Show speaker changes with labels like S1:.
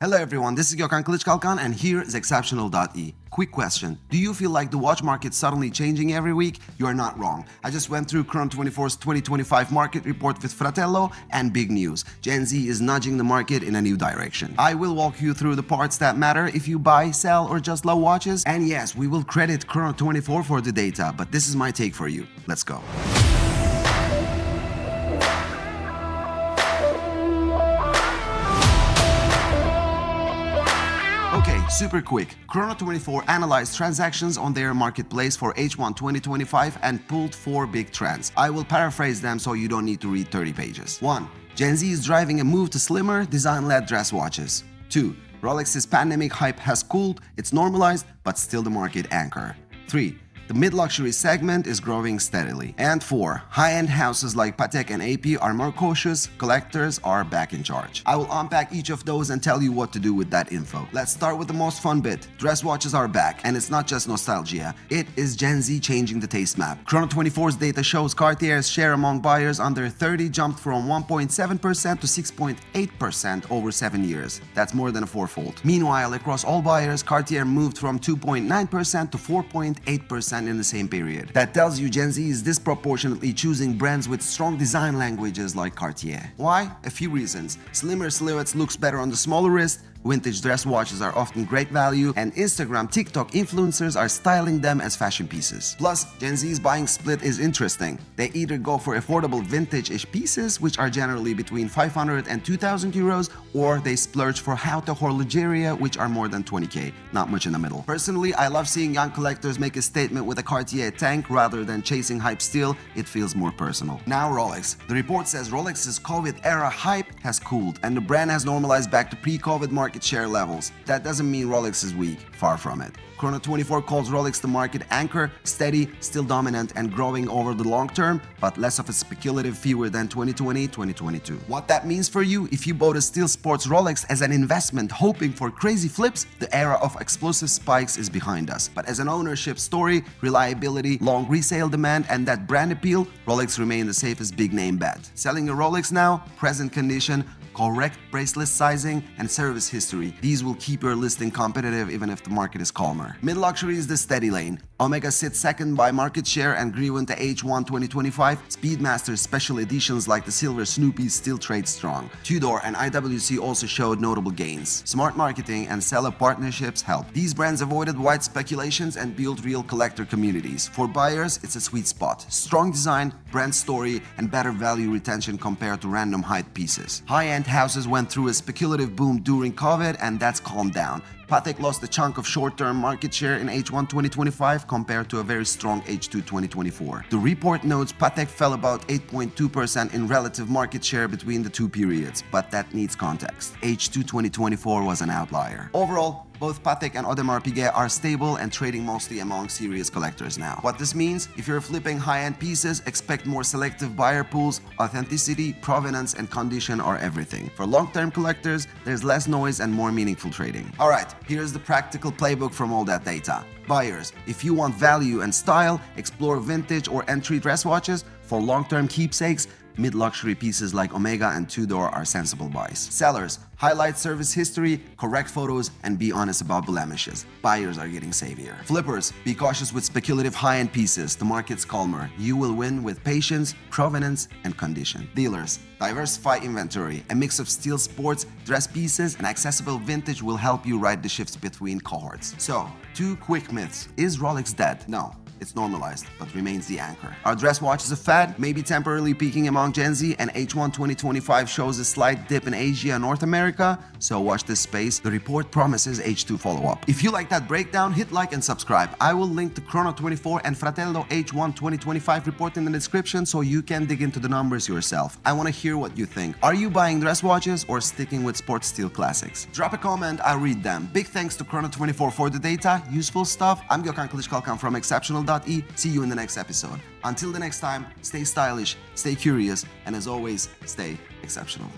S1: Hello everyone, this is Gökhan Kılıçkalkan and here is Exceptional.E. Quick question, do you feel like the watch market suddenly changing every week? You are not wrong. I just went through Chrono24's 2025 market report with Fratello and big news. Gen Z is nudging the market in a new direction. I will walk you through the parts that matter if you buy, sell or just love watches. And yes, we will credit Chrono24 for the data, but this is my take for you. Let's go. Okay, super quick. Chrono24 analyzed transactions on their marketplace for H1 2025 and pulled 4 big trends. I will paraphrase them so you don't need to read 30 pages. 1. Gen Z is driving a move to slimmer, design-led dress watches. 2. Rolex's pandemic hype has cooled, it's normalized, but still the market anchor. 3. The mid-luxury segment is growing steadily. And 4. High-end houses like Patek and AP are more cautious, collectors are back in charge. I will unpack each of those and tell you what to do with that info. Let's start with the most fun bit. Dress watches are back, and it's not just nostalgia. It is Gen Z changing the taste map. Chrono24's data shows Cartier's share among buyers under 30 jumped from 1.7% to 6.8% over 7 years. That's more than a fourfold. Meanwhile, across all buyers, Cartier moved from 2.9% to 4.8% in the same period. That tells you Gen Z is disproportionately choosing brands with strong design languages like Cartier. Why? A few reasons. Slimmer silhouettes looks better on the smaller wrist, vintage dress watches are often great value, and Instagram, TikTok influencers are styling them as fashion pieces. Plus, Gen Z's buying split is interesting. They either go for affordable vintage-ish pieces, which are generally between 500 and 2,000 euros, or they splurge for haute horlogeria, which are more than 20k, not much in the middle. Personally, I love seeing young collectors make a statement with a Cartier tank rather than chasing hype still. It feels more personal. Now Rolex. The report says Rolex's COVID-era hype has cooled, and the brand has normalized back to pre-COVID market share levels. That doesn't mean Rolex is weak, far from it. Chrono24 calls Rolex the market anchor, steady, still dominant and growing over the long term, but less of a speculative fever than 2020-2022. What that means for you, if you bought a steel sports Rolex as an investment hoping for crazy flips, the era of explosive spikes is behind us. But as an ownership story, reliability, long resale demand and that brand appeal, Rolex remain the safest big name bet. Selling a Rolex now, present condition, correct bracelet sizing, and service history. These will keep your listing competitive even if the market is calmer. Mid-luxury is the steady lane. Omega sits second by market share and grew into H1 2025. Speedmaster's special editions like the Silver Snoopy still trade strong. Tudor and IWC also showed notable gains. Smart marketing and seller partnerships help. These brands avoided wide speculations and built real collector communities. For buyers, it's a sweet spot. Strong design, brand story, and better value retention compared to random hype pieces. High-end houses went through a speculative boom during COVID, and that's calmed down. Patek lost a chunk of short-term market share in H1 2025 compared to a very strong H2 2024. The report notes Patek fell about 8.2% in relative market share between the two periods, but that needs context. H2 2024 was an outlier. Overall, both Patek and Audemars Piguet are stable and trading mostly among serious collectors now. What this means, if you're flipping high-end pieces, expect more selective buyer pools. Authenticity, provenance, and condition are everything. For long-term collectors, there's less noise and more meaningful trading. Alright, here's the practical playbook from all that data. Buyers, if you want value and style, explore vintage or entry dress watches. For long-term keepsakes, mid-luxury pieces like Omega and Tudor are sensible buys. Sellers, highlight service history, correct photos, and be honest about blemishes. Buyers are getting savior. Flippers, be cautious with speculative high-end pieces. The market's calmer. You will win with patience, provenance, and condition. Dealers, diversify inventory. A mix of steel sports, dress pieces, and accessible vintage will help you ride the shifts between cohorts. So, 2 quick myths. Is Rolex dead? No. It's normalized, but remains the anchor. Are dress watches a fad? Maybe temporarily peaking among Gen Z, and H1 2025 shows a slight dip in Asia and North America, so watch this space. The report promises H2 follow-up. If you like that breakdown, hit like and subscribe. I will link to Chrono24 and Fratello H1 2025 report in the description so you can dig into the numbers yourself. I want to hear what you think. Are you buying dress watches or sticking with sports steel classics? Drop a comment, I'll read them. Big thanks to Chrono24 for the data, useful stuff. I'm Gökhan Kılıçkalkan from Exceptional.E. See you in the next episode. Until the next time, stay stylish, stay curious, and as always, stay exceptional.